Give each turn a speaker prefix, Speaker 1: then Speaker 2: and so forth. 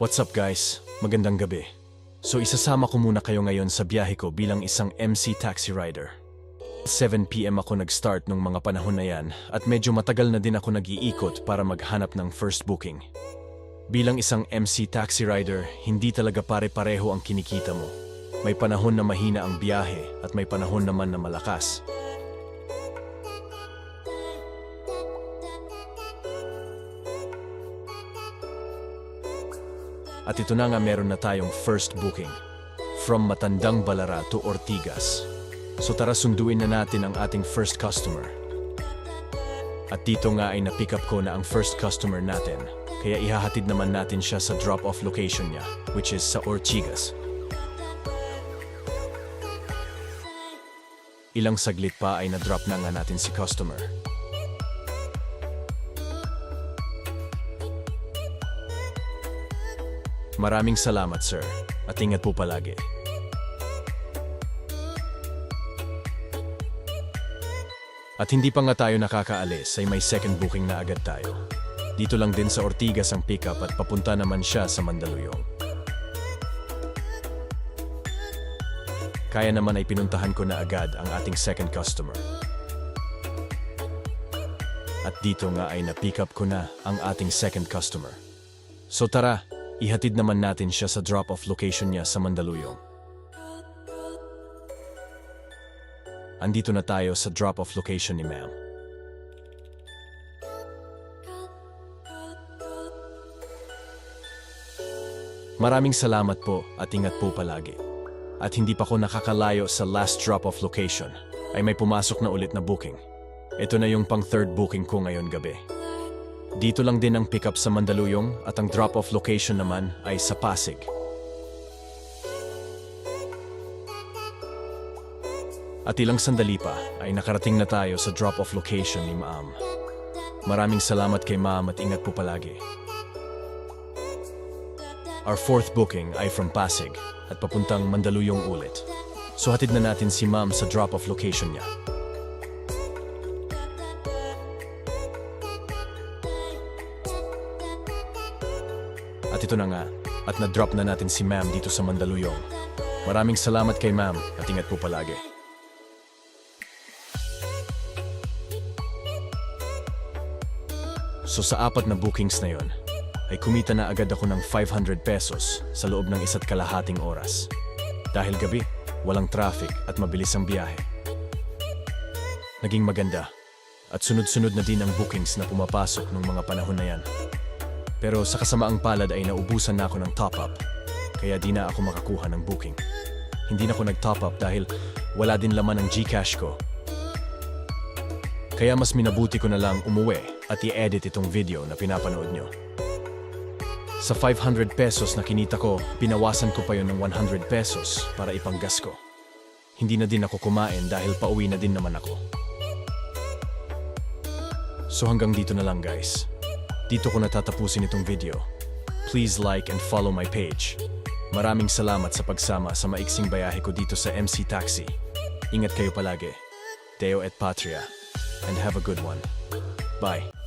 Speaker 1: What's up guys? Magandang gabi. So isasama ko muna kayo ngayon sa biyahe ko bilang isang MC taxi rider. 7 PM ako nag-start nung mga panahon na yan at medyo matagal na din ako nag-iikot para maghanap ng first booking. Bilang isang MC taxi rider, hindi talaga pare-pareho ang kinikita mo. May panahon na mahina ang biyahe at may panahon naman na malakas. At ito na nga meron na tayong first booking. From Matandang Balara to Ortigas. So tara sunduin na natin ang ating first customer. At dito nga ay na-pick up ko na ang first customer natin. Kaya ihahatid naman natin siya sa drop-off location niya, which is sa Ortigas. Ilang saglit pa ay na-drop na nga natin si customer. Maraming salamat sir, at ingat po palagi. At hindi pa nga tayo nakakaalis ay may second booking na agad tayo. Dito lang din sa Ortigas ang pick-up at papunta naman siya sa Mandaluyong. Kaya naman ay pinuntahan ko na agad ang ating second customer. At dito nga ay na-pick up ko na ang ating second customer. So tara, ihatid naman natin siya sa drop-off location niya sa Mandaluyong. Andito na tayo sa drop-off location ni ma'am. Maraming salamat po at ingat po palagi. At hindi pa ko nakakalayo sa last drop-off location, ay may pumasok na ulit na booking. Ito na yung pang third booking ko ngayon gabi. Dito lang din ang pick-up sa Mandaluyong at ang drop-off location naman ay sa Pasig. At ilang sandali pa ay nakarating na tayo sa drop-off location ni ma'am. Maraming salamat kay ma'am at ingat po palagi. Our fourth booking ay from Pasig at papuntang Mandaluyong ulit. So hatid na natin si ma'am sa drop-off location niya. At ito na nga, at na-drop na natin si ma'am dito sa Mandaluyong. Maraming salamat kay ma'am at ingat po palagi. So sa apat na bookings na yon, ay kumita na agad ako ng 500 pesos sa loob ng 1.5 oras. Dahil gabi, walang traffic at mabilis ang biyahe. Naging maganda at sunod-sunod na din ang bookings na pumapasok ng mga panahon na yan. Pero sa kasamaang palad ay naubusan na ako ng top-up, kaya di na ako makakuha ng booking. Hindi na ako nag-top up dahil wala din laman ang GCash ko. Kaya mas minabuti ko na lang umuwi at i-edit itong video na pinapanood nyo. Sa 500 pesos na kinita ko, pinawasan ko pa yon ng 100 pesos para ipanggas ko. Hindi na din ako kumain dahil pauwi na din naman ako. So hanggang dito na lang guys. Dito ko natatapusin itong video. Please like and follow my page. Maraming salamat sa pagsama sa maiksing bayahe ko dito sa MC Taxi. Ingat kayo palagi. Deo et Patria. And have a good one. Bye.